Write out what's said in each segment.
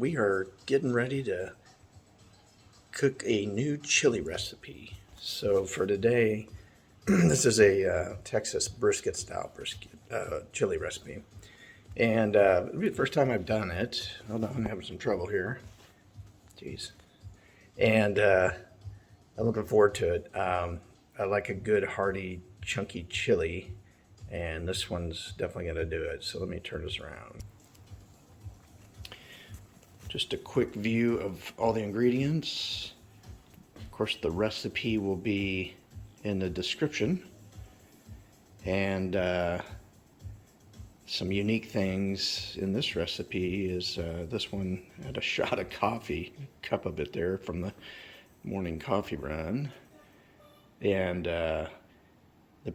we are getting ready to cook a new chili recipe. So for today, this is a Texas brisket style chili recipe. And it'll be the first time I've done it. Hold on, I'm having some trouble here. Jeez. And I'm looking forward to it. I like a good hearty chunky chili, and this one's definitely going to do it. So let me turn this around. Just a quick view of all the ingredients. Of course, the recipe will be in the description. And some unique things in this recipe is this one had a shot of coffee, a cup of it there from the morning coffee run. And the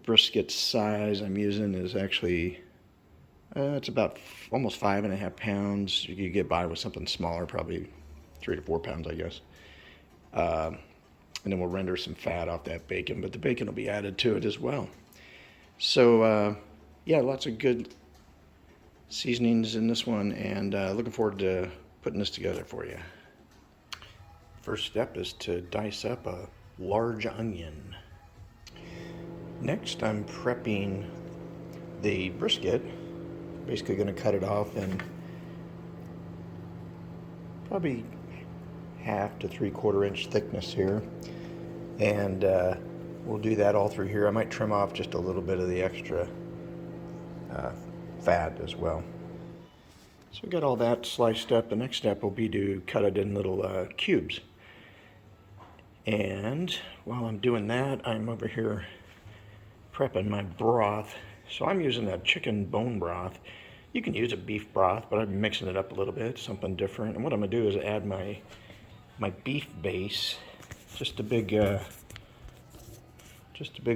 brisket size I'm using is actually, it's about almost 5.5 pounds. You could get by with something smaller, probably 3 to 4 pounds, I guess. And then we'll render some fat off that bacon, but the bacon will be added to it as well. So, yeah, lots of good seasonings in this one, and looking forward to putting this together for you. First step is to dice up a large onion. Next, I'm prepping the brisket. Basically going to cut it off in probably 1/2 to 3/4 inch thickness here. And we'll do that all through here. I might trim off just a little bit of the extra fat as well. So we got all that sliced up. The next step will be to cut it in little cubes. And while I'm doing that, I'm over here prepping my broth. So I'm using a chicken bone broth. You can use a beef broth, but I'm mixing it up a little bit, something different. And what I'm gonna do is add my beef base, just a big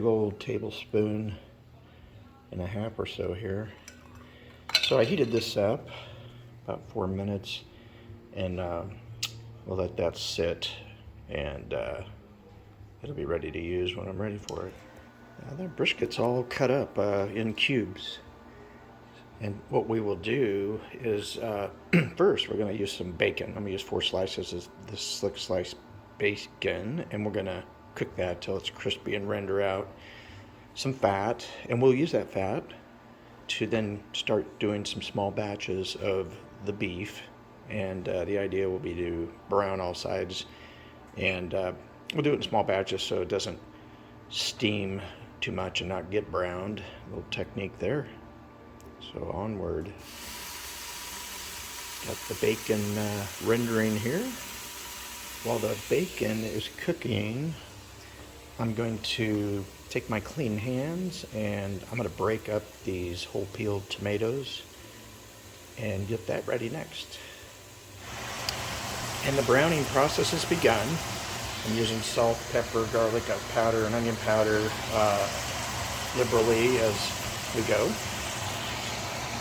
old tablespoon and a half or so here. So I heated this up about 4 minutes, and we'll let that sit, and it'll be ready to use when I'm ready for it. Now the brisket's all cut up in cubes. And what we will do is, first we're going to use some bacon. I'm going to use 4 slices of this slick slice bacon, and we're going to cook that till it's crispy and render out some fat. And we'll use that fat to then start doing some small batches of the beef. And the idea will be to brown all sides. And we'll do it in small batches so it doesn't steam too much and not get browned. A little technique there. So onward. Got the bacon rendering here. While the bacon is cooking, I'm going to take my clean hands and I'm going to break up these whole peeled tomatoes and get that ready next. And the browning process has begun. I'm using salt, pepper, garlic powder, and onion powder liberally as we go.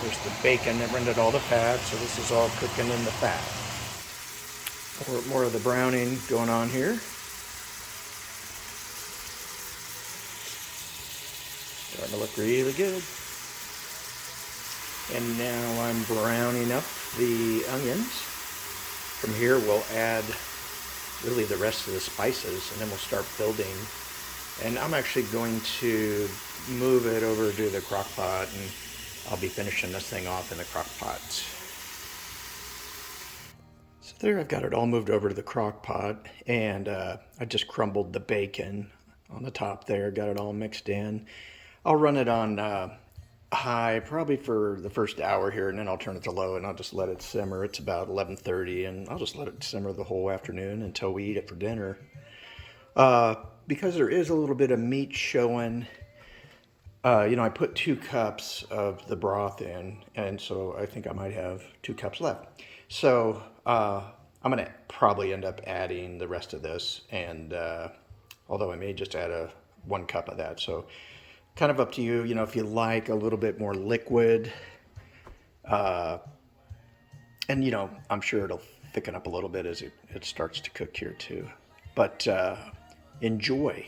There's the bacon that rendered all the fat, so this is all cooking in the fat. More of the browning going on here. Starting to look really good. And now I'm browning up the onions. From here we'll add really the rest of the spices, and then we'll start building. And I'm actually going to move it over to the crock pot, and I'll be finishing this thing off in the crock pot. So there, I've got it all moved over to the crock pot, and I just crumbled the bacon on the top there, got it all mixed in. I'll run it on high probably for the first hour here, and then I'll turn it to low and I'll just let it simmer. It's about 11:30, and I'll just let it simmer the whole afternoon until we eat it for dinner. Because there is a little bit of meat showing, I put 2 cups of the broth in, and so I think I might have 2 cups left. So I'm going to probably end up adding the rest of this, and although I may just add 1 cup of that. So kind of up to you, if you like a little bit more liquid. And, I'm sure it'll thicken up a little bit as it starts to cook here too. But enjoy.